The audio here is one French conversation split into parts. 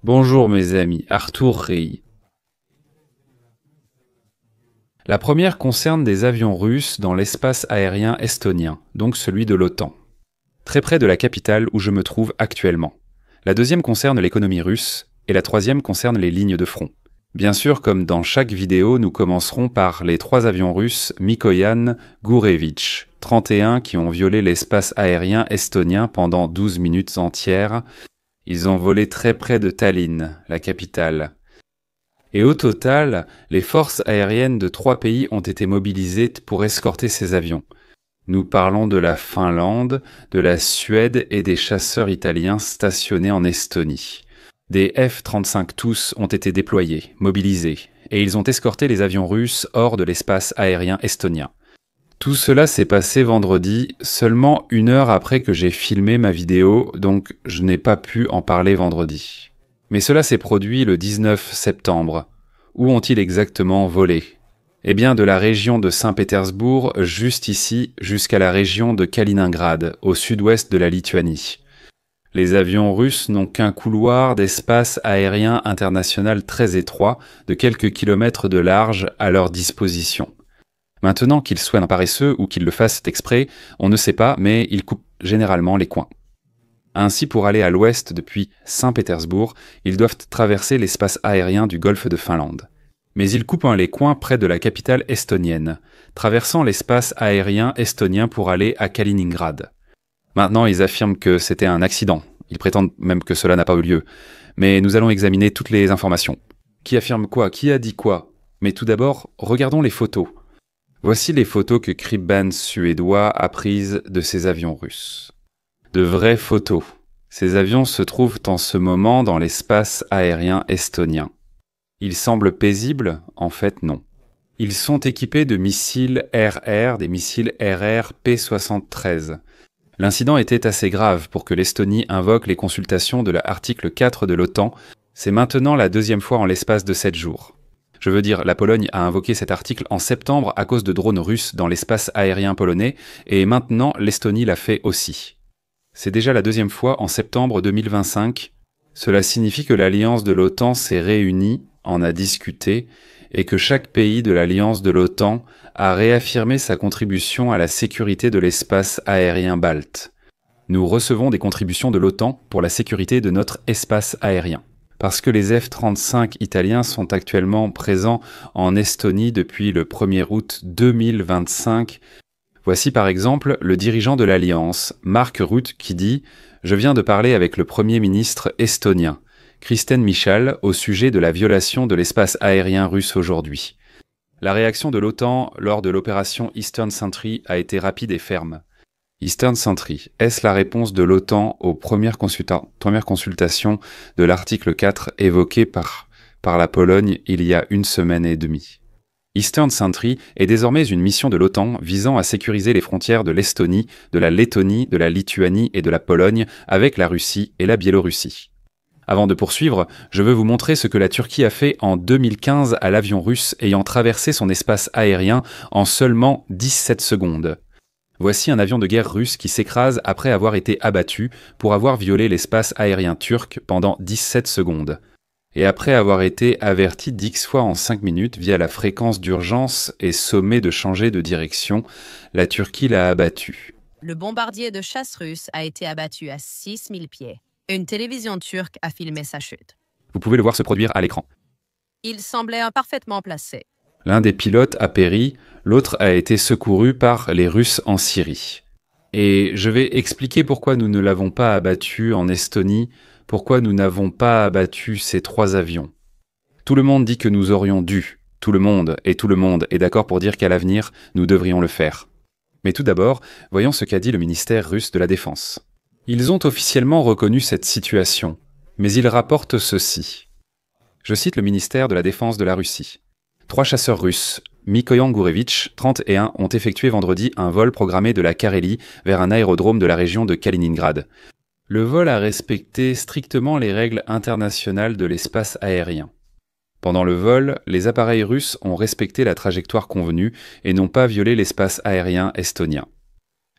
Bonjour mes amis, Arthur Rey. La première concerne des avions russes dans l'espace aérien estonien, donc celui de l'OTAN, très près de la capitale où je me trouve actuellement. La deuxième concerne l'économie russe, et la troisième concerne les lignes de front. Bien sûr, comme dans chaque vidéo, nous commencerons par les 3 avions russes Mikoyan Gurevich, 31 qui ont violé l'espace aérien estonien pendant 12 minutes entières. Ils ont volé très près de Tallinn, la capitale. Et au total, les forces aériennes de 3 pays ont été mobilisées pour escorter ces avions. Nous parlons de la Finlande, de la Suède et des chasseurs italiens stationnés en Estonie. Des F-35 tous ont été déployés, mobilisés, et ils ont escorté les avions russes hors de l'espace aérien estonien. Tout cela s'est passé vendredi, seulement 1 heure après que j'ai filmé ma vidéo, donc je n'ai pas pu en parler vendredi. Mais cela s'est produit le 19 septembre. Où ont-ils exactement volé ? Eh bien de la région de Saint-Pétersbourg, juste ici, jusqu'à la région de Kaliningrad, au sud-ouest de la Lituanie. Les avions russes n'ont qu'un couloir d'espace aérien international très étroit, de quelques kilomètres de large, à leur disposition. Maintenant qu'ils soient un paresseux ou qu'ils le fassent exprès, on ne sait pas, mais ils coupent généralement les coins. Ainsi, pour aller à l'ouest depuis Saint-Pétersbourg, ils doivent traverser l'espace aérien du golfe de Finlande. Mais ils coupent les coins près de la capitale estonienne, traversant l'espace aérien estonien pour aller à Kaliningrad. Maintenant, ils affirment que c'était un accident. Ils prétendent même que cela n'a pas eu lieu. Mais nous allons examiner toutes les informations. Qui affirme quoi ? Qui a dit quoi ? Mais tout d'abord, regardons les photos. Voici les photos que Cribban suédois a prises de ces avions russes. De vraies photos. Ces avions se trouvent en ce moment dans l'espace aérien estonien. Ils semblent paisibles ? En fait, non. Ils sont équipés de missiles RR, des missiles RR P-73. L'incident était assez grave pour que l'Estonie invoque les consultations de l'article 4 de l'OTAN. C'est maintenant la 2e fois en l'espace de 7 jours. Je veux dire, la Pologne a invoqué cet article en septembre à cause de drones russes dans l'espace aérien polonais, et maintenant l'Estonie l'a fait aussi. C'est déjà la 2e fois en septembre 2025. Cela signifie que l'alliance de l'OTAN s'est réunie, en a discuté, et que chaque pays de l'alliance de l'OTAN a réaffirmé sa contribution à la sécurité de l'espace aérien balte. Nous recevons des contributions de l'OTAN pour la sécurité de notre espace aérien. Parce que les F-35 italiens sont actuellement présents en Estonie depuis le 1er août 2025. Voici par exemple le dirigeant de l'Alliance, Mark Rutte, qui dit « Je viens de parler avec le Premier ministre estonien, Kristen Michal, au sujet de la violation de l'espace aérien russe aujourd'hui. » La réaction de l'OTAN lors de l'opération Eastern Sentry a été rapide et ferme. Eastern Sentry, est-ce la réponse de l'OTAN aux premières consultations de l'article 4 évoqué par la Pologne il y a 1 semaine et demie? Eastern Sentry est désormais une mission de l'OTAN visant à sécuriser les frontières de l'Estonie, de la Lettonie, de la Lituanie et de la Pologne avec la Russie et la Biélorussie. Avant de poursuivre, je veux vous montrer ce que la Turquie a fait en 2015 à l'avion russe ayant traversé son espace aérien en seulement 17 secondes. Voici un avion de guerre russe qui s'écrase après avoir été abattu pour avoir violé l'espace aérien turc pendant 17 secondes. Et après avoir été averti d'X fois en 5 minutes via la fréquence d'urgence et sommé de changer de direction, la Turquie l'a abattu. Le bombardier de chasse russe a été abattu à 6000 pieds. Une télévision turque a filmé sa chute. Vous pouvez le voir se produire à l'écran. Il semblait imparfaitement placé. L'un des pilotes a péri, l'autre a été secouru par les Russes en Syrie. Et je vais expliquer pourquoi nous ne l'avons pas abattu en Estonie, pourquoi nous n'avons pas abattu ces 3 avions. Tout le monde dit que nous aurions dû. Tout le monde est d'accord pour dire qu'à l'avenir, nous devrions le faire. Mais tout d'abord, voyons ce qu'a dit le ministère russe de la Défense. Ils ont officiellement reconnu cette situation, mais ils rapportent ceci. Je cite le ministère de la Défense de la Russie. 3 chasseurs russes, Mikoyan Gurevich, 31, ont effectué vendredi un vol programmé de la Carélie vers un aérodrome de la région de Kaliningrad. Le vol a respecté strictement les règles internationales de l'espace aérien. Pendant le vol, les appareils russes ont respecté la trajectoire convenue et n'ont pas violé l'espace aérien estonien.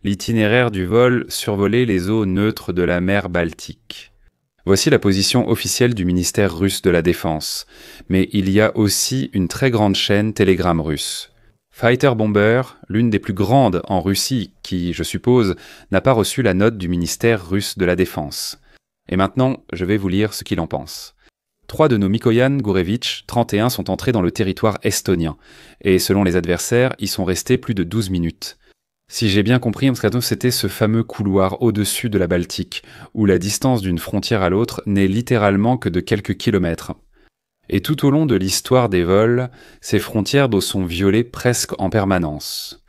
L'itinéraire du vol survolait les eaux neutres de la mer Baltique. Voici la position officielle du ministère russe de la Défense. Mais il y a aussi une très grande chaîne Telegram russe. Fighter Bomber, l'une des plus grandes en Russie, qui, je suppose, n'a pas reçu la note du ministère russe de la Défense. Et maintenant, je vais vous lire ce qu'il en pense. 3 de nos Mikoyan Gourevitch, 31, sont entrés dans le territoire estonien. Et selon les adversaires, ils sont restés plus de 12 minutes. Si j'ai bien compris, c'était ce fameux couloir au-dessus de la Baltique, où la distance d'une frontière à l'autre n'est littéralement que de quelques kilomètres. Et tout au long de l'histoire des vols, ces frontières d'eau sont violées presque en permanence.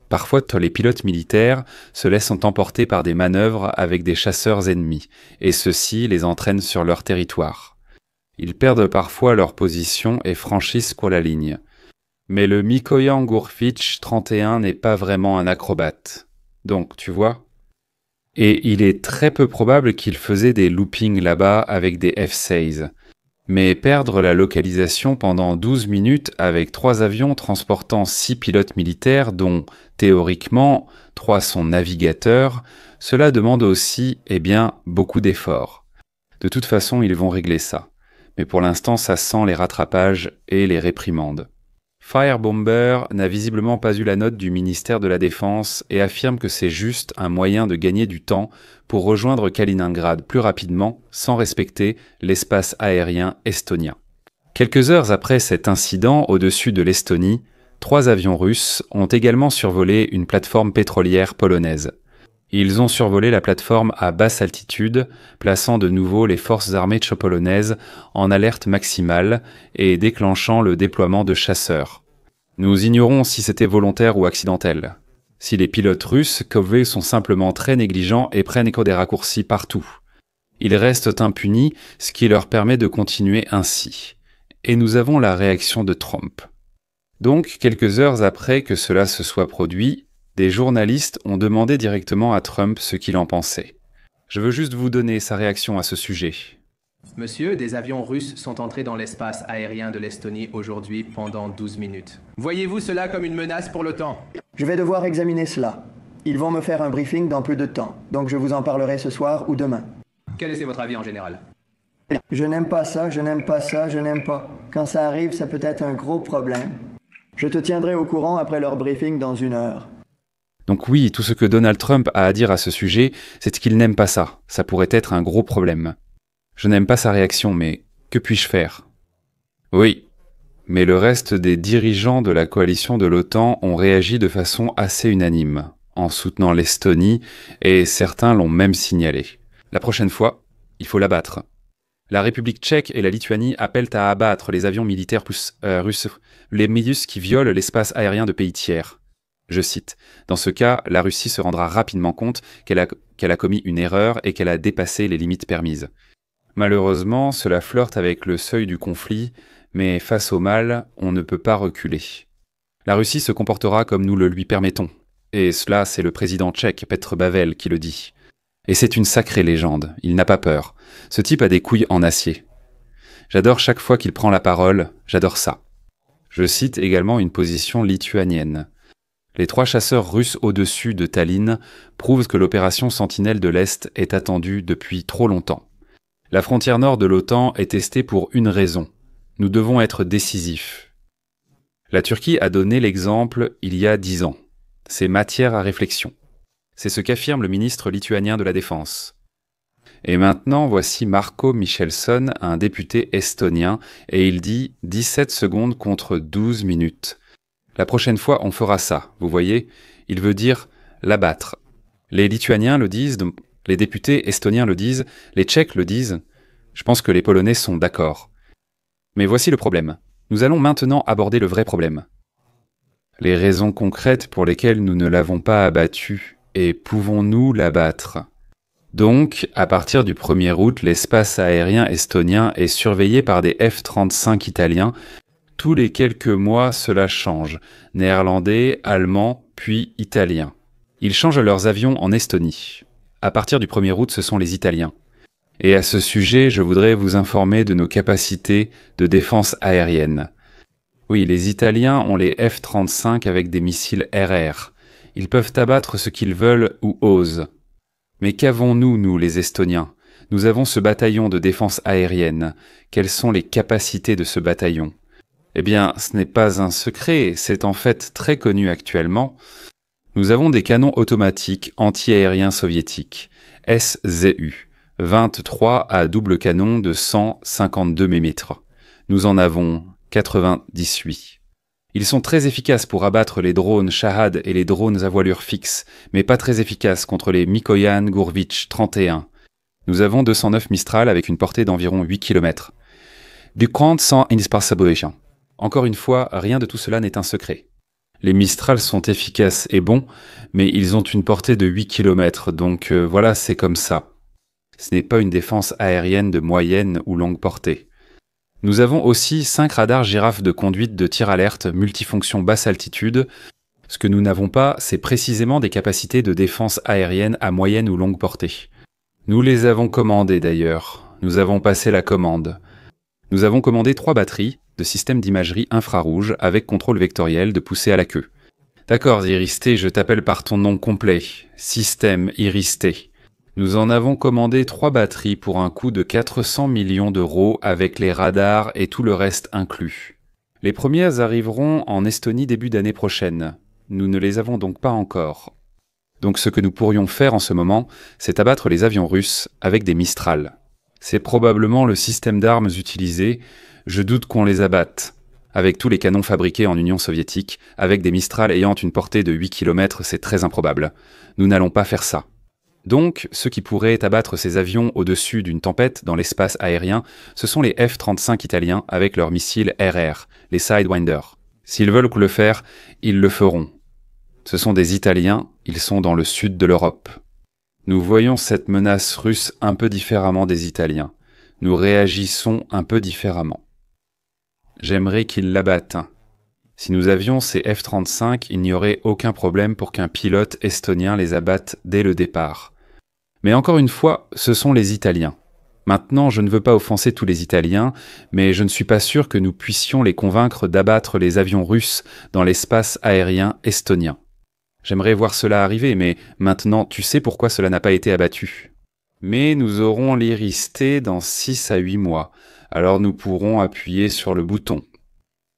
Parfois, les pilotes militaires se laissent emporter par des manœuvres avec des chasseurs ennemis, et ceux-ci les entraînent sur leur territoire. Ils perdent parfois leur position et franchissent la ligne. Mais le Mikoyan Gourevitch 31 n'est pas vraiment un acrobate. Donc, tu vois. Et il est très peu probable qu'il faisait des loopings là-bas avec des F-16. Mais perdre la localisation pendant 12 minutes avec 3 avions transportant 6 pilotes militaires, dont, théoriquement, 3 sont navigateurs, cela demande aussi, beaucoup d'efforts. De toute façon, ils vont régler ça. Mais pour l'instant, ça sent les rattrapages et les réprimandes. Firebomber n'a visiblement pas eu la note du ministère de la Défense et affirme que c'est juste un moyen de gagner du temps pour rejoindre Kaliningrad plus rapidement sans respecter l'espace aérien estonien. Quelques heures après cet incident au-dessus de l'Estonie, 3 avions russes ont également survolé une plateforme pétrolière polonaise. Ils ont survolé la plateforme à basse altitude, plaçant de nouveau les forces armées polonaises en alerte maximale et déclenchant le déploiement de chasseurs. Nous ignorons si c'était volontaire ou accidentel. Si les pilotes russes sont simplement très négligents et prennent des raccourcis partout. Ils restent impunis, ce qui leur permet de continuer ainsi. Et nous avons la réaction de Trump. Donc, quelques heures après que cela se soit produit, des journalistes ont demandé directement à Trump ce qu'il en pensait. Je veux juste vous donner sa réaction à ce sujet. Monsieur, des avions russes sont entrés dans l'espace aérien de l'Estonie aujourd'hui pendant 12 minutes. Voyez-vous cela comme une menace pour l'OTAN? Je vais devoir examiner cela. Ils vont me faire un briefing dans peu de temps, donc je vous en parlerai ce soir ou demain. Quel est votre avis en général? Je n'aime pas ça, je n'aime pas ça, je n'aime pas. Quand ça arrive, ça peut être un gros problème. Je te tiendrai au courant après leur briefing dans 1 heure. Donc oui, tout ce que Donald Trump a à dire à ce sujet, c'est qu'il n'aime pas ça. Ça pourrait être un gros problème. Je n'aime pas sa réaction, mais que puis-je faire? Oui, mais le reste des dirigeants de la coalition de l'OTAN ont réagi de façon assez unanime, en soutenant l'Estonie, et certains l'ont même signalé. La prochaine fois, il faut l'abattre. La République tchèque et la Lituanie appellent à abattre les avions militaires russes, les Milius qui violent l'espace aérien de pays tiers. Je cite, « Dans ce cas, la Russie se rendra rapidement compte qu'elle a commis une erreur et qu'elle a dépassé les limites permises. » Malheureusement, cela flirte avec le seuil du conflit, mais face au mal, on ne peut pas reculer. La Russie se comportera comme nous le lui permettons. Et cela, c'est le président tchèque, Petr Pavel, qui le dit. Et c'est une sacrée légende, il n'a pas peur. Ce type a des couilles en acier. J'adore chaque fois qu'il prend la parole, j'adore ça. Je cite également une position lituanienne. Les 3 chasseurs russes au-dessus de Tallinn prouvent que l'opération Sentinelle de l'Est est attendue depuis trop longtemps. La frontière nord de l'OTAN est testée pour une raison. Nous devons être décisifs. La Turquie a donné l'exemple il y a 10 ans. C'est matière à réflexion. C'est ce qu'affirme le ministre lituanien de la Défense. Et maintenant, voici Marko Michelson, un député estonien, et il dit 17 secondes contre 12 minutes. La prochaine fois, on fera ça, vous voyez? Il veut dire l'abattre. Les Lituaniens le disent, les députés estoniens le disent, les Tchèques le disent. Je pense que les Polonais sont d'accord. Mais voici le problème. Nous allons maintenant aborder le vrai problème. Les raisons concrètes pour lesquelles nous ne l'avons pas abattu, et pouvons-nous l'abattre? Donc, à partir du 1er août, l'espace aérien estonien est surveillé par des F-35 italiens. Tous les quelques mois, cela change. Néerlandais, allemand, puis italien. Ils changent leurs avions en Estonie. À partir du 1er août, ce sont les Italiens. Et à ce sujet, je voudrais vous informer de nos capacités de défense aérienne. Oui, les Italiens ont les F-35 avec des missiles RR. Ils peuvent abattre ce qu'ils veulent ou osent. Mais qu'avons-nous, nous, les Estoniens? Nous avons ce bataillon de défense aérienne. Quelles sont les capacités de ce bataillon? Eh bien, ce n'est pas un secret, c'est en fait très connu actuellement. Nous avons des canons automatiques anti-aériens soviétiques, SZU, 23 à double canon de 152 mm. Nous en avons 98. Ils sont très efficaces pour abattre les drones Shahad et les drones à voilure fixe, mais pas très efficaces contre les Mikoyan Gurevich 31. Nous avons 209 Mistral avec une portée d'environ 8 km. Du compte sans indispensable. Encore une fois, rien de tout cela n'est un secret. Les Mistral sont efficaces et bons, mais ils ont une portée de 8 km, donc voilà, c'est comme ça. Ce n'est pas une défense aérienne de moyenne ou longue portée. Nous avons aussi 5 radars girafes de conduite de tir alerte multifonction basse altitude. Ce que nous n'avons pas, c'est précisément des capacités de défense aérienne à moyenne ou longue portée. Nous les avons commandés d'ailleurs. Nous avons passé la commande. Nous avons commandé 3 batteries de système d'imagerie infrarouge avec contrôle vectoriel de poussée à la queue. D'accord, Iris-T, je t'appelle par ton nom complet. Système Iris-T. Nous en avons commandé 3 batteries pour un coût de 400 millions d'euros avec les radars et tout le reste inclus. Les premières arriveront en Estonie début d'année prochaine. Nous ne les avons donc pas encore. Donc ce que nous pourrions faire en ce moment, c'est abattre les avions russes avec des Mistral. C'est probablement le système d'armes utilisé, je doute qu'on les abatte. Avec tous les canons fabriqués en Union soviétique, avec des Mistral ayant une portée de 8 km, c'est très improbable. Nous n'allons pas faire ça. Donc, ceux qui pourraient abattre ces avions au-dessus d'une tempête dans l'espace aérien, ce sont les F-35 italiens avec leurs missiles RR, les Sidewinder. S'ils veulent le faire, ils le feront. Ce sont des Italiens, ils sont dans le sud de l'Europe. Nous voyons cette menace russe un peu différemment des Italiens. Nous réagissons un peu différemment. J'aimerais qu'ils l'abattent. Si nous avions ces F-35, il n'y aurait aucun problème pour qu'un pilote estonien les abatte dès le départ. Mais encore une fois, ce sont les Italiens. Maintenant, je ne veux pas offenser tous les Italiens, mais je ne suis pas sûr que nous puissions les convaincre d'abattre les avions russes dans l'espace aérien estonien. J'aimerais voir cela arriver, mais maintenant, tu sais pourquoi cela n'a pas été abattu. Mais nous aurons l'Iris-T dans 6 à 8 mois, alors nous pourrons appuyer sur le bouton.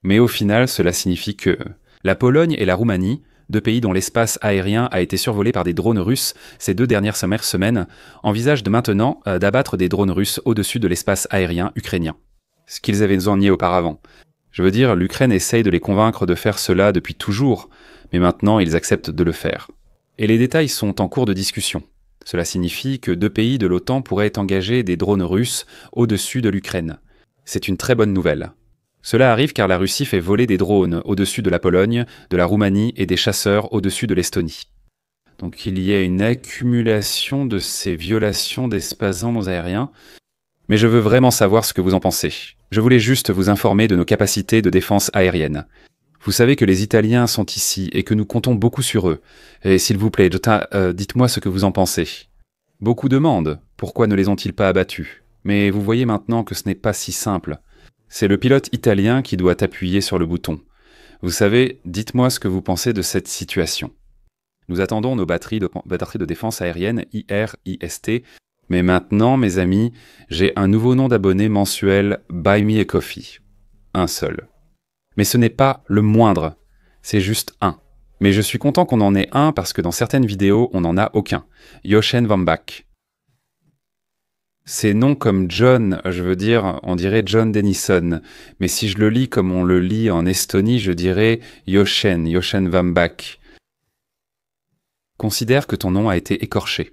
Mais au final, cela signifie que la Pologne et la Roumanie, 2 pays dont l'espace aérien a été survolé par des drones russes ces 2 dernières semaines, envisagent maintenant d'abattre des drones russes au-dessus de l'espace aérien ukrainien. Ce qu'ils avaient nié auparavant. Je veux dire, l'Ukraine essaye de les convaincre de faire cela depuis toujours, mais maintenant ils acceptent de le faire. Et les détails sont en cours de discussion. Cela signifie que 2 pays de l'OTAN pourraient engager des drones russes au-dessus de l'Ukraine. C'est une très bonne nouvelle. Cela arrive car la Russie fait voler des drones au-dessus de la Pologne, de la Roumanie et des chasseurs au-dessus de l'Estonie. Donc il y a une accumulation de ces violations d'espaces aériens. Mais je veux vraiment savoir ce que vous en pensez. Je voulais juste vous informer de nos capacités de défense aérienne. Vous savez que les Italiens sont ici et que nous comptons beaucoup sur eux. Et s'il vous plaît, dites-moi ce que vous en pensez. Beaucoup demandent pourquoi ne les ont-ils pas abattus. Mais vous voyez maintenant que ce n'est pas si simple. C'est le pilote italien qui doit appuyer sur le bouton. Vous savez, dites-moi ce que vous pensez de cette situation. Nous attendons nos batteries de défense aérienne IR-IST. Mais maintenant, mes amis, j'ai un nouveau nom d'abonné mensuel Buy Me a Coffee. Un seul. Mais ce n'est pas le moindre. C'est juste un. Mais je suis content qu'on en ait un parce que dans certaines vidéos, on n'en a aucun. Yochen Vambach. C'est nom comme John, je veux dire, on dirait John Dennison. Mais si je le lis comme on le lit en Estonie, je dirais Yochen Vambach. Considère que ton nom a été écorché.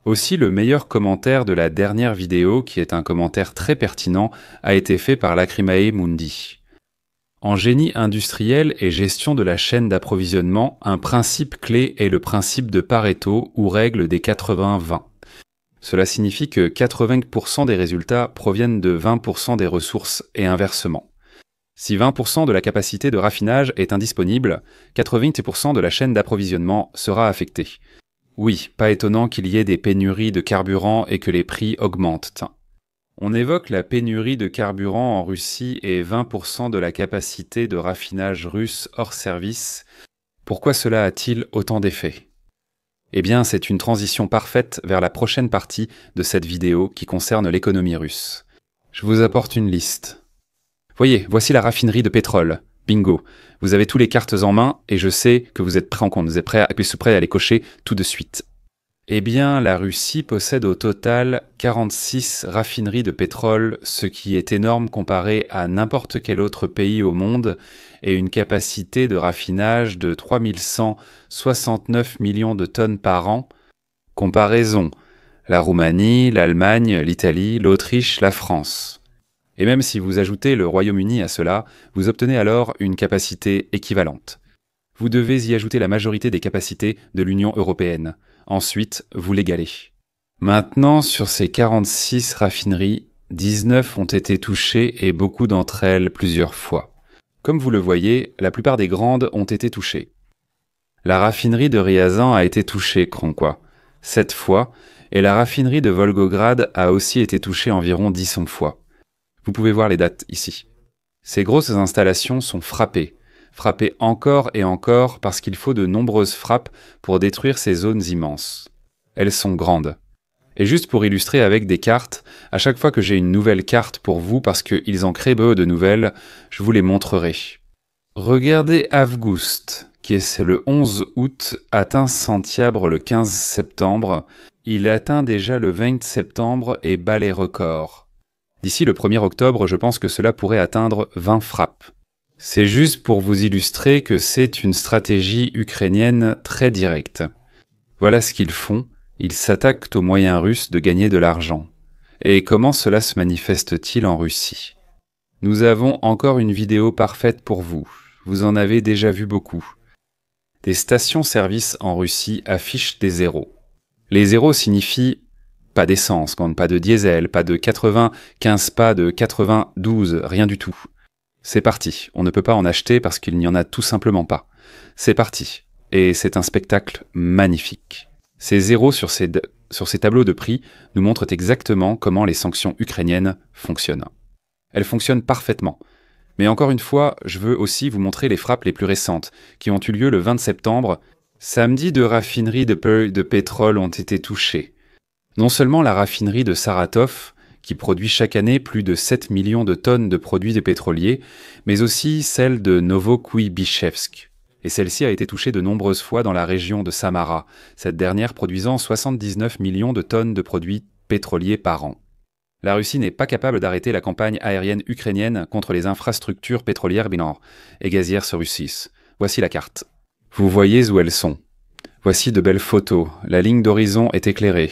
Aussi, le meilleur commentaire de la dernière vidéo, qui est un commentaire très pertinent, a été fait par Lacrimae Mundi. En génie industriel et gestion de la chaîne d'approvisionnement, un principe clé est le principe de Pareto ou règle des 80-20. Cela signifie que 80% des résultats proviennent de 20% des ressources et inversement. Si 20% de la capacité de raffinage est indisponible, 80% de la chaîne d'approvisionnement sera affectée. Oui, pas étonnant qu'il y ait des pénuries de carburant et que les prix augmentent. On évoque la pénurie de carburant en Russie et 20% de la capacité de raffinage russe hors service. Pourquoi cela a-t-il autant d'effets ? Eh bien, c'est une transition parfaite vers la prochaine partie de cette vidéo qui concerne l'économie russe. Je vous apporte une liste. Voyez, voici la raffinerie de pétrole. Bingo. Vous avez tous les cartes en main et je sais que vous êtes prêts en compte. Vous êtes prêts à les cocher tout de suite. Eh bien, la Russie possède au total 46 raffineries de pétrole, ce qui est énorme comparé à n'importe quel autre pays au monde, et une capacité de raffinage de 3169 millions de tonnes par an. Comparaison, la Roumanie, l'Allemagne, l'Italie, l'Autriche, la France. Et même si vous ajoutez le Royaume-Uni à cela, vous obtenez alors une capacité équivalente. Vous devez y ajouter la majorité des capacités de l'Union européenne. Ensuite, vous l'égalez. Maintenant, sur ces 46 raffineries, 19 ont été touchées et beaucoup d'entre elles plusieurs fois. Comme vous le voyez, la plupart des grandes ont été touchées. La raffinerie de Ryazan a été touchée, Kronqua, 7 fois, et la raffinerie de Volgograd a aussi été touchée environ 10 fois. Vous pouvez voir les dates ici. Ces grosses installations sont frappées encore et encore parce qu'il faut de nombreuses frappes pour détruire ces zones immenses. Elles sont grandes. Et juste pour illustrer avec des cartes, à chaque fois que j'ai une nouvelle carte pour vous, parce qu'ils en créent peu de nouvelles, je vous les montrerai. Regardez Avgust, qui est le 11 août, atteint Sentiabre le 15 septembre. Il atteint déjà le 20 septembre et bat les records. D'ici le 1er octobre, je pense que cela pourrait atteindre 20 frappes. C'est juste pour vous illustrer que c'est une stratégie ukrainienne très directe. Voilà ce qu'ils font, ils s'attaquent aux moyens russes de gagner de l'argent. Et comment cela se manifeste-t-il en Russie? Nous avons encore une vidéo parfaite pour vous, vous en avez déjà vu beaucoup. Des stations-service en Russie affichent des zéros. Les zéros signifient pas d'essence, pas de diesel, pas de 95, pas de 92, rien du tout. C'est parti, on ne peut pas en acheter parce qu'il n'y en a tout simplement pas. C'est parti, et c'est un spectacle magnifique. Ces zéros sur ces tableaux de prix nous montrent exactement comment les sanctions ukrainiennes fonctionnent. Elles fonctionnent parfaitement. Mais encore une fois, je veux aussi vous montrer les frappes les plus récentes, qui ont eu lieu le 20 septembre. Samedi, 2 raffineries de pétrole ont été touchées. Non seulement la raffinerie de Saratov, qui produit chaque année plus de 7 millions de tonnes de produits pétroliers, mais aussi celle de Novokuybishevsk. Et celle-ci a été touchée de nombreuses fois dans la région de Samara, cette dernière produisant 79 millions de tonnes de produits pétroliers par an. La Russie n'est pas capable d'arrêter la campagne aérienne ukrainienne contre les infrastructures pétrolières et gazières sur Russie. Voici la carte. Vous voyez où elles sont. Voici de belles photos. La ligne d'horizon est éclairée.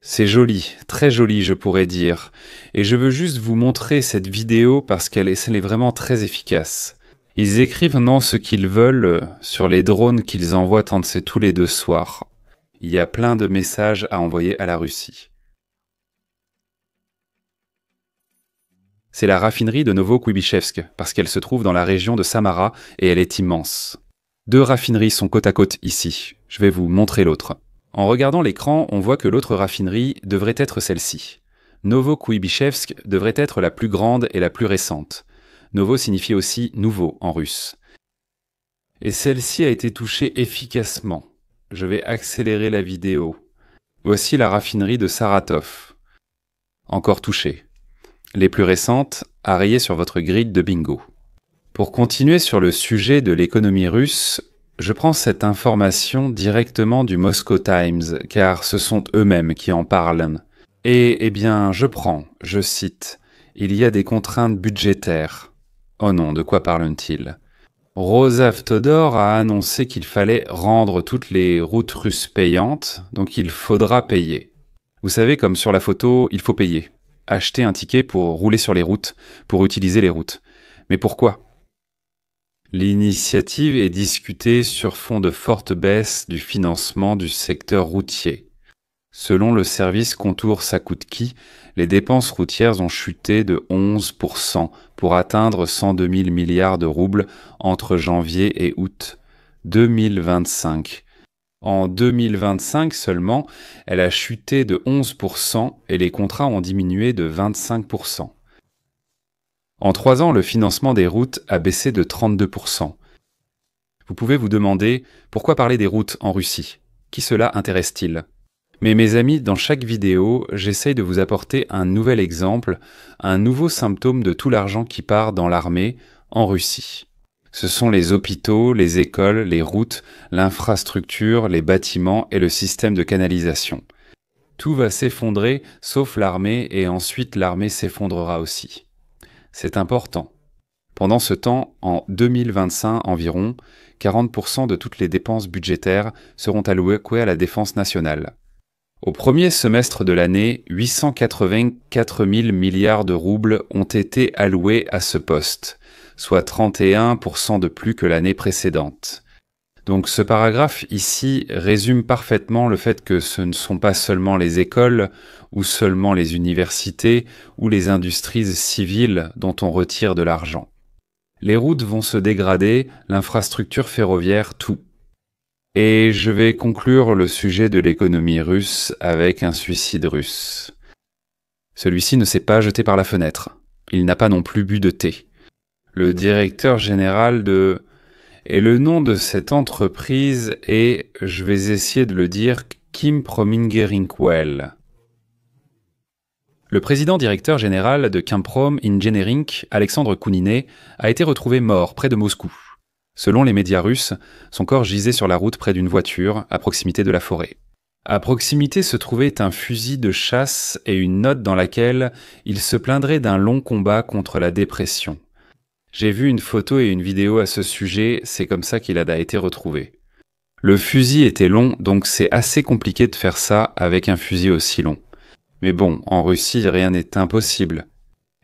C'est joli, très joli je pourrais dire, et je veux juste vous montrer cette vidéo parce qu'elle est vraiment très efficace. Ils écrivent non ce qu'ils veulent sur les drones qu'ils envoient tous les 2 soirs. Il y a plein de messages à envoyer à la Russie. C'est la raffinerie de Novokuybishevsk, parce qu'elle se trouve dans la région de Samara et elle est immense. 2 raffineries sont côte à côte ici, je vais vous montrer l'autre. En regardant l'écran, on voit que l'autre raffinerie devrait être celle-ci. Novokuybishevsk devrait être la plus grande et la plus récente. Novo signifie aussi nouveau en russe. Et celle-ci a été touchée efficacement. Je vais accélérer la vidéo. Voici la raffinerie de Saratov. Encore touchée. Les plus récentes, à rayer sur votre grille de bingo. Pour continuer sur le sujet de l'économie russe, je prends cette information directement du Moscow Times, car ce sont eux-mêmes qui en parlent. Et, je cite, « Il y a des contraintes budgétaires. » Oh non, de quoi parlent-ils? Rosavtodor a annoncé qu'il fallait rendre toutes les routes russes payantes, donc il faudra payer. Vous savez, comme sur la photo, il faut payer. Acheter un ticket pour rouler sur les routes, pour utiliser les routes. Mais pourquoi? L'initiative est discutée sur fond de forte baisse du financement du secteur routier. Selon le service Contour Sakutki, les dépenses routières ont chuté de 11% pour atteindre 102 000 milliards de roubles entre janvier et août 2025. En 2025 seulement, elle a chuté de 11% et les contrats ont diminué de 25%. En 3 ans, le financement des routes a baissé de 32%. Vous pouvez vous demander pourquoi parler des routes en Russie. Qui cela intéresse-t-il ? Mais mes amis, dans chaque vidéo, j'essaye de vous apporter un nouvel exemple, un nouveau symptôme de tout l'argent qui part dans l'armée en Russie. Ce sont les hôpitaux, les écoles, les routes, l'infrastructure, les bâtiments et le système de canalisation. Tout va s'effondrer sauf l'armée et ensuite l'armée s'effondrera aussi. C'est important. Pendant ce temps, en 2025 environ, 40% de toutes les dépenses budgétaires seront allouées à la défense nationale. Au premier semestre de l'année, 884 000 milliards de roubles ont été alloués à ce poste, soit 31% de plus que l'année précédente. Donc ce paragraphe ici résume parfaitement le fait que ce ne sont pas seulement les écoles ou seulement les universités ou les industries civiles dont on retire de l'argent. Les routes vont se dégrader, l'infrastructure ferroviaire, tout. Et je vais conclure le sujet de l'économie russe avec un suicide russe. Celui-ci ne s'est pas jeté par la fenêtre. Il n'a pas non plus bu de thé. Le directeur général de... Et le nom de cette entreprise est, je vais essayer de le dire, Kim Promingerinkwell. Le président directeur général de Kimprom Engineering, Alexandre Kounine, a été retrouvé mort près de Moscou. Selon les médias russes, son corps gisait sur la route près d'une voiture, à proximité de la forêt. À proximité se trouvait un fusil de chasse et une note dans laquelle il se plaindrait d'un long combat contre la dépression. J'ai vu une photo et une vidéo à ce sujet, c'est comme ça qu'il a été retrouvé. Le fusil était long, donc c'est assez compliqué de faire ça avec un fusil aussi long. Mais bon, en Russie, rien n'est impossible.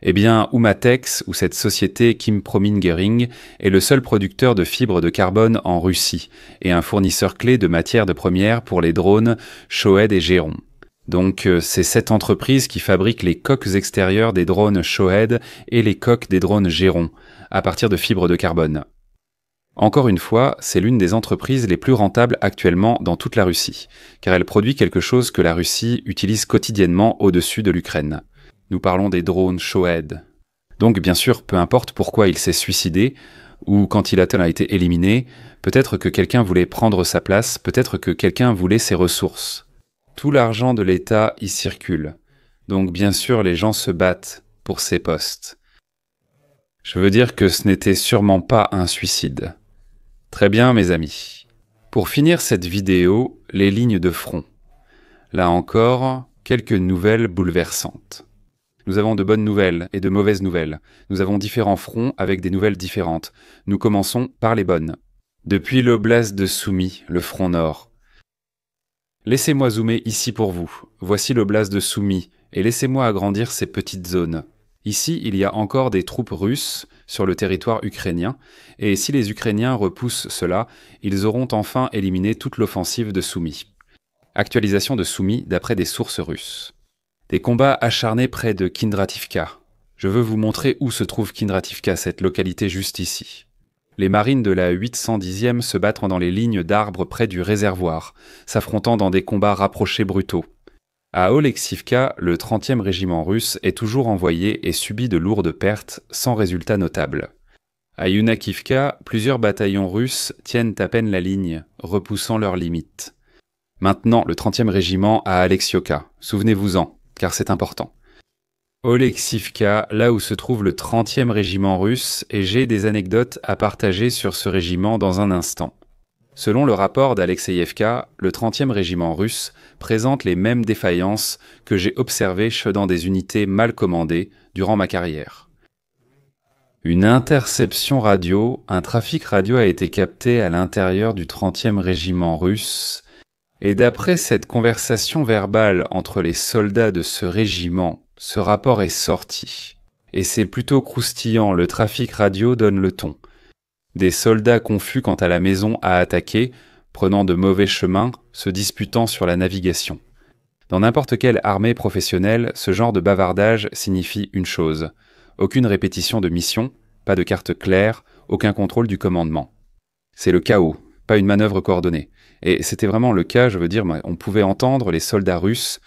Eh bien, Umatex, ou cette société Kim Promingering, est le seul producteur de fibres de carbone en Russie et un fournisseur clé de matières de première pour les drones Shahed et Geron. Donc, c'est cette entreprise qui fabrique les coques extérieures des drones Shahed et les coques des drones Geron, à partir de fibres de carbone. Encore une fois, c'est l'une des entreprises les plus rentables actuellement dans toute la Russie, car elle produit quelque chose que la Russie utilise quotidiennement au-dessus de l'Ukraine. Nous parlons des drones Shahed. Donc bien sûr, peu importe pourquoi il s'est suicidé, ou quand il a été éliminé, peut-être que quelqu'un voulait prendre sa place, peut-être que quelqu'un voulait ses ressources. Tout l'argent de l'État y circule. Donc bien sûr, les gens se battent pour ces postes. Je veux dire que ce n'était sûrement pas un suicide. Très bien, mes amis. Pour finir cette vidéo, les lignes de front. Là encore, quelques nouvelles bouleversantes. Nous avons de bonnes nouvelles et de mauvaises nouvelles. Nous avons différents fronts avec des nouvelles différentes. Nous commençons par les bonnes. Depuis l'oblast de Soumy, le front nord. Laissez-moi zoomer ici pour vous. Voici l'oblast de Soumy, et laissez-moi agrandir ces petites zones. Ici, il y a encore des troupes russes sur le territoire ukrainien, et si les Ukrainiens repoussent cela, ils auront enfin éliminé toute l'offensive de Soumy. Actualisation de Soumy d'après des sources russes. Des combats acharnés près de Kindrativka. Je veux vous montrer où se trouve Kindrativka, cette localité juste ici. Les marines de la 810e se battent dans les lignes d'arbres près du réservoir, s'affrontant dans des combats rapprochés brutaux. À Oleksivka, le 30e régiment russe est toujours envoyé et subit de lourdes pertes, sans résultat notable. À Yunakivka, plusieurs bataillons russes tiennent à peine la ligne, repoussant leurs limites. Maintenant, le 30e régiment à Alexioka, souvenez-vous-en, car c'est important. Oleksivka, là où se trouve le 30e régiment russe, et j'ai des anecdotes à partager sur ce régiment dans un instant. Selon le rapport d'Alexeyevka, le 30e régiment russe présente les mêmes défaillances que j'ai observées dans des unités mal commandées durant ma carrière. Une interception radio, un trafic radio a été capté à l'intérieur du 30e régiment russe, et d'après cette conversation verbale entre les soldats de ce régiment, ce rapport est sorti. Et c'est plutôt croustillant, le trafic radio donne le ton. Des soldats confus quant à la maison à attaquer, prenant de mauvais chemins, se disputant sur la navigation. Dans n'importe quelle armée professionnelle, ce genre de bavardage signifie une chose. Aucune répétition de mission, pas de carte claire, aucun contrôle du commandement. C'est le chaos, pas une manœuvre coordonnée. Et c'était vraiment le cas, je veux dire, on pouvait entendre les soldats russes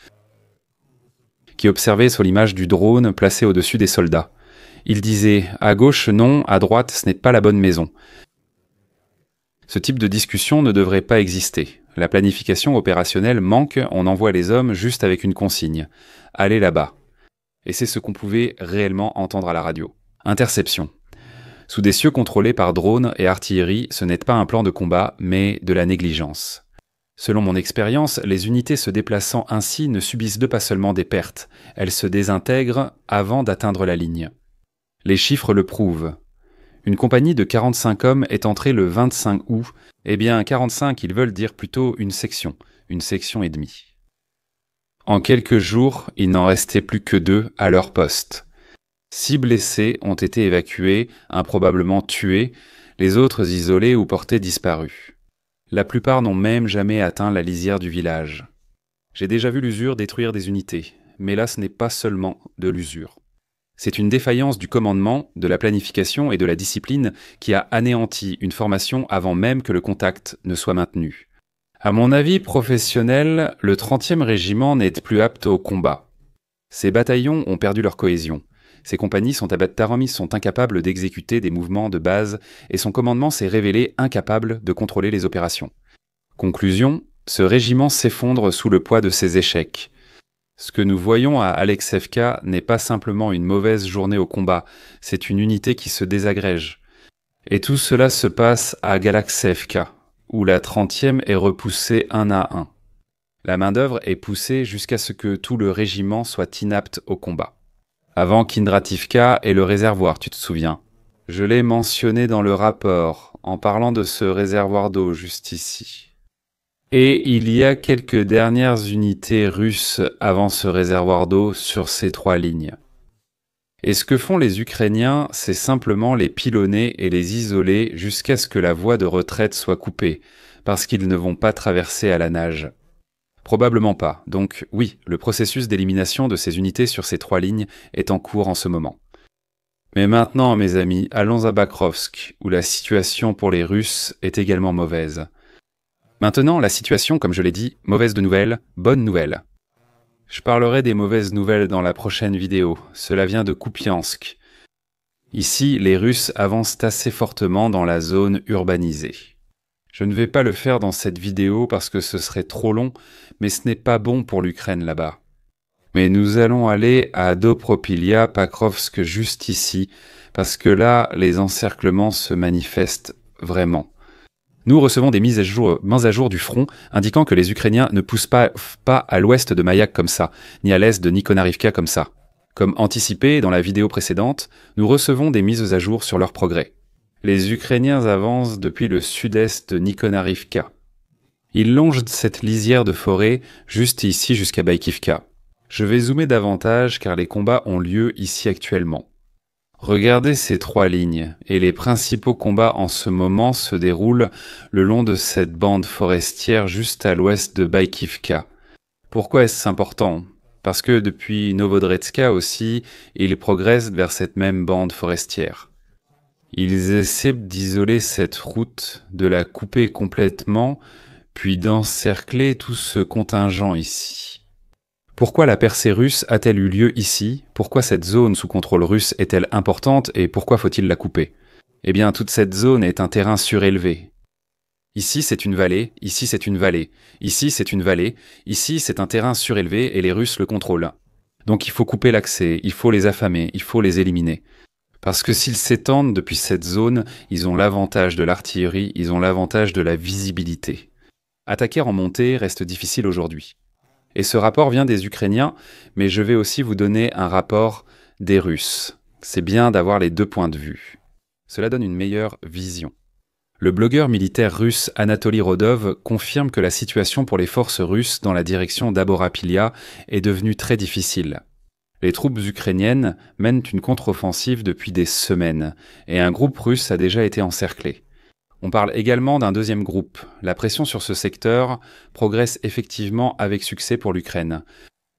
qui observaient sur l'image du drone placé au-dessus des soldats. Ils disaient « à gauche non, à droite ce n'est pas la bonne maison ». Ce type de discussion ne devrait pas exister. La planification opérationnelle manque, on envoie les hommes juste avec une consigne. Allez là-bas. Et c'est ce qu'on pouvait réellement entendre à la radio. Interception. Sous des cieux contrôlés par drones et artillerie, ce n'est pas un plan de combat, mais de la négligence. Selon mon expérience, les unités se déplaçant ainsi ne subissent pas seulement des pertes, elles se désintègrent avant d'atteindre la ligne. Les chiffres le prouvent. Une compagnie de 45 hommes est entrée le 25 août, eh bien 45 ils veulent dire plutôt une section et demie. En quelques jours, il n'en restait plus que 2 à leur poste. 6 blessés ont été évacués, improbablement tués, les autres isolés ou portés disparus. La plupart n'ont même jamais atteint la lisière du village. J'ai déjà vu l'usure détruire des unités, mais là ce n'est pas seulement de l'usure. C'est une défaillance du commandement, de la planification et de la discipline qui a anéanti une formation avant même que le contact ne soit maintenu. À mon avis professionnel, le 30e régiment n'est plus apte au combat. Ces bataillons ont perdu leur cohésion. Ces compagnies sont incapables d'exécuter des mouvements de base et son commandement s'est révélé incapable de contrôler les opérations. Conclusion, ce régiment s'effondre sous le poids de ses échecs. Ce que nous voyons à Alexevka n'est pas simplement une mauvaise journée au combat, c'est une unité qui se désagrège. Et tout cela se passe à Galaxevka, où la 30e est repoussée 1 à 1. La main-d'œuvre est poussée jusqu'à ce que tout le régiment soit inapte au combat. Avant Kindrativka et le réservoir, tu te souviens. Je l'ai mentionné dans le rapport, en parlant de ce réservoir d'eau juste ici. Et il y a quelques dernières unités russes avant ce réservoir d'eau sur ces 3 lignes. Et ce que font les Ukrainiens, c'est simplement les pilonner et les isoler jusqu'à ce que la voie de retraite soit coupée, parce qu'ils ne vont pas traverser à la nage. Probablement pas, donc oui, le processus d'élimination de ces unités sur ces 3 lignes est en cours en ce moment. Mais maintenant, mes amis, allons à Bakrovsk, où la situation pour les Russes est également mauvaise. Maintenant, la situation, comme je l'ai dit, mauvaise de nouvelles, bonne nouvelle. Je parlerai des mauvaises nouvelles dans la prochaine vidéo, cela vient de Kupiansk. Ici, les Russes avancent assez fortement dans la zone urbanisée. Je ne vais pas le faire dans cette vidéo parce que ce serait trop long, mais ce n'est pas bon pour l'Ukraine là-bas. Mais nous allons aller à Dobropilia, Pakrovsk juste ici, parce que là, les encerclements se manifestent vraiment. Nous recevons des mises à jour du front indiquant que les Ukrainiens ne poussent pas à l'ouest de Mayak comme ça, ni à l'est de Nikonarivka comme ça. Comme anticipé dans la vidéo précédente, nous recevons des mises à jour sur leur progrès. Les Ukrainiens avancent depuis le sud-est de Nikonarivka. Ils longent cette lisière de forêt juste ici jusqu'à Baïkivka. Je vais zoomer davantage car les combats ont lieu ici actuellement. Regardez ces 3 lignes, et les principaux combats en ce moment se déroulent le long de cette bande forestière juste à l'ouest de Baïkivka. Pourquoi est-ce important ? Parce que depuis Novodretska aussi, ils progressent vers cette même bande forestière. Ils essaient d'isoler cette route, de la couper complètement, puis d'encercler tout ce contingent ici. Pourquoi la percée russe a-t-elle eu lieu ici ? Pourquoi cette zone sous contrôle russe est-elle importante et pourquoi faut-il la couper ? Eh bien, toute cette zone est un terrain surélevé. Ici, c'est une vallée, ici, c'est une vallée, ici, c'est une vallée, ici, c'est un terrain surélevé et les Russes le contrôlent. Donc il faut couper l'accès, il faut les affamer, il faut les éliminer. Parce que s'ils s'étendent depuis cette zone, ils ont l'avantage de l'artillerie, ils ont l'avantage de la visibilité. Attaquer en montée reste difficile aujourd'hui. Et ce rapport vient des Ukrainiens, mais je vais aussi vous donner un rapport des Russes. C'est bien d'avoir les 2 points de vue. Cela donne une meilleure vision. Le blogueur militaire russe Anatoly Rodov confirme que la situation pour les forces russes dans la direction d'Aborapilia est devenue très difficile. Les troupes ukrainiennes mènent une contre-offensive depuis des semaines, et un groupe russe a déjà été encerclé. On parle également d'un 2e groupe. La pression sur ce secteur progresse effectivement avec succès pour l'Ukraine.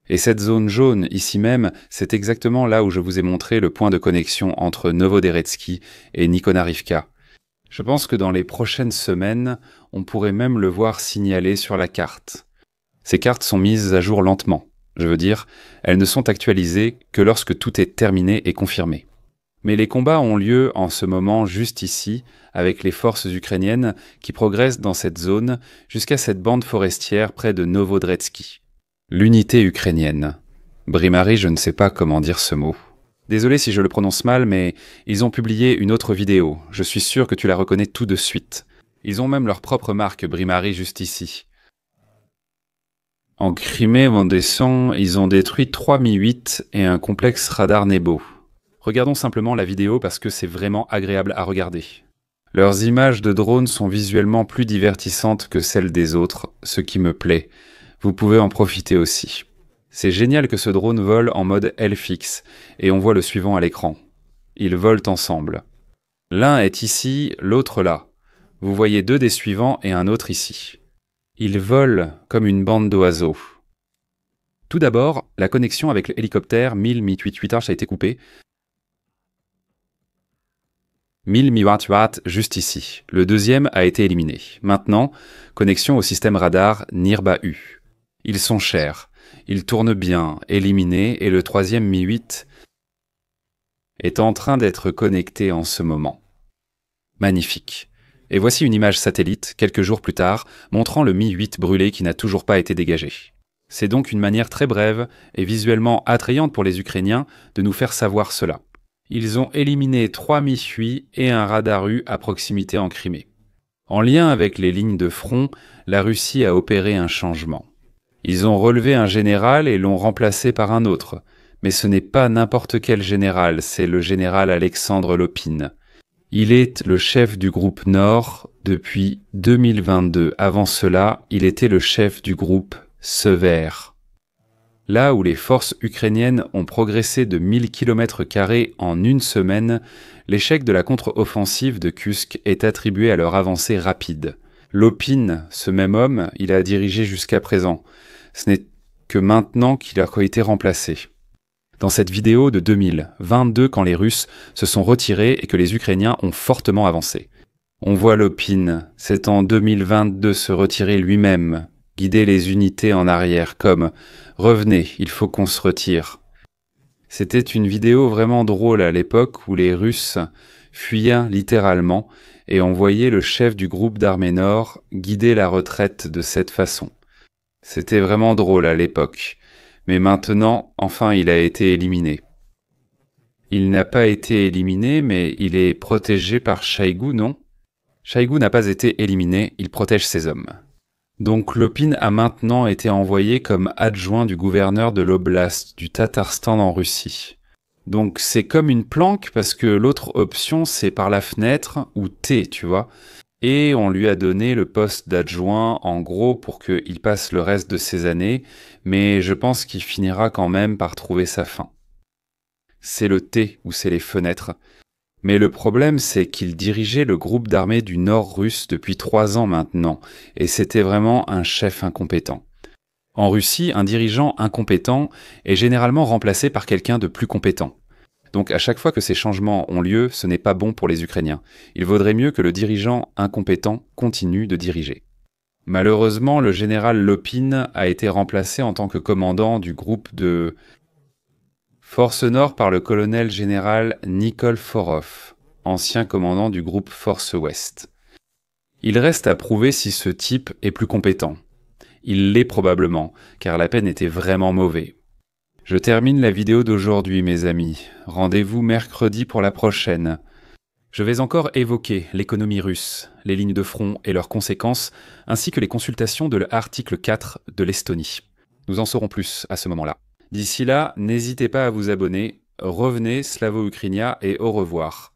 Et cette zone jaune, ici même, c'est exactement là où je vous ai montré le point de connexion entre Novoderetsky et Nikonarivka. Je pense que dans les prochaines semaines, on pourrait même le voir signalé sur la carte. Ces cartes sont mises à jour lentement. Je veux dire, elles ne sont actualisées que lorsque tout est terminé et confirmé. Mais les combats ont lieu en ce moment juste ici, avec les forces ukrainiennes qui progressent dans cette zone jusqu'à cette bande forestière près de Novodretski. L'unité ukrainienne. Brimari, je ne sais pas comment dire ce mot. Désolé si je le prononce mal, mais ils ont publié une autre vidéo. Je suis sûr que tu la reconnais tout de suite. Ils ont même leur propre marque Brimari juste ici. En Crimée, Vendesson, ils ont détruit 3 Mi-8 et un complexe radar Nebo. Regardons simplement la vidéo parce que c'est vraiment agréable à regarder. Leurs images de drones sont visuellement plus divertissantes que celles des autres, ce qui me plaît. Vous pouvez en profiter aussi. C'est génial que ce drone vole en mode L-fixe, et on voit le suivant à l'écran. Ils volent ensemble. L'un est ici, l'autre là. Vous voyez 2 des suivants et un autre ici. Ils volent comme une bande d'oiseaux. Tout d'abord, la connexion avec l'hélicoptère 1000 Mi-88H a été coupée. 1000 Mi-88 juste ici. Le deuxième a été éliminé. Maintenant, connexion au système radar Nirba-U. Ils sont chers. Ils tournent bien, éliminés, et le troisième Mi-8 est en train d'être connecté en ce moment. Magnifique. Et voici une image satellite, quelques jours plus tard, montrant le Mi-8 brûlé qui n'a toujours pas été dégagé. C'est donc une manière très brève et visuellement attrayante pour les Ukrainiens de nous faire savoir cela. Ils ont éliminé 3 Mi-8 et un radar U à proximité en Crimée. En lien avec les lignes de front, la Russie a opéré un changement. Ils ont relevé un général et l'ont remplacé par un autre. Mais ce n'est pas n'importe quel général, c'est le général Alexandre Lopine. Il est le chef du groupe Nord depuis 2022. Avant cela, il était le chef du groupe Sever. Là où les forces ukrainiennes ont progressé de 1000 km² en une semaine, l'échec de la contre-offensive de Kursk est attribué à leur avancée rapide. Lopine, ce même homme, il a dirigé jusqu'à présent. Ce n'est que maintenant qu'il a été remplacé. Dans cette vidéo de 2022, quand les Russes se sont retirés et que les Ukrainiens ont fortement avancé. On voit Lopine, c'est en 2022 se retirer lui-même, guider les unités en arrière comme « Revenez, il faut qu'on se retire ». C'était une vidéo vraiment drôle à l'époque où les Russes fuyaient littéralement et on voyait le chef du groupe d'armée Nord guider la retraite de cette façon. C'était vraiment drôle à l'époque. Mais maintenant, enfin, il a été éliminé. Il n'a pas été éliminé, mais il est protégé par Shoigu, non? Shoigu n'a pas été éliminé, il protège ses hommes. Donc Lopine a maintenant été envoyé comme adjoint du gouverneur de l'oblast du Tatarstan en Russie. Donc c'est comme une planque parce que l'autre option c'est par la fenêtre ou T, tu vois. Et on lui a donné le poste d'adjoint, en gros, pour qu'il passe le reste de ses années, mais je pense qu'il finira quand même par trouver sa fin. C'est le T ou c'est les fenêtres. Mais le problème, c'est qu'il dirigeait le groupe d'armée du Nord russe depuis 3 ans maintenant, et c'était vraiment un chef incompétent. En Russie, un dirigeant incompétent est généralement remplacé par quelqu'un de plus compétent. Donc à chaque fois que ces changements ont lieu, ce n'est pas bon pour les Ukrainiens. Il vaudrait mieux que le dirigeant incompétent continue de diriger. Malheureusement, le général Lopine a été remplacé en tant que commandant du groupe de Force Nord par le colonel général Nikol Forov, ancien commandant du groupe Force Ouest. Il reste à prouver si ce type est plus compétent. Il l'est probablement, car la peine était vraiment mauvaise. Je termine la vidéo d'aujourd'hui, mes amis. Rendez-vous mercredi pour la prochaine. Je vais encore évoquer l'économie russe, les lignes de front et leurs conséquences, ainsi que les consultations de l'article 4 de l'Estonie. Nous en saurons plus à ce moment-là. D'ici là, n'hésitez pas à vous abonner. Revenez, Slavo Ukrainia, et au revoir.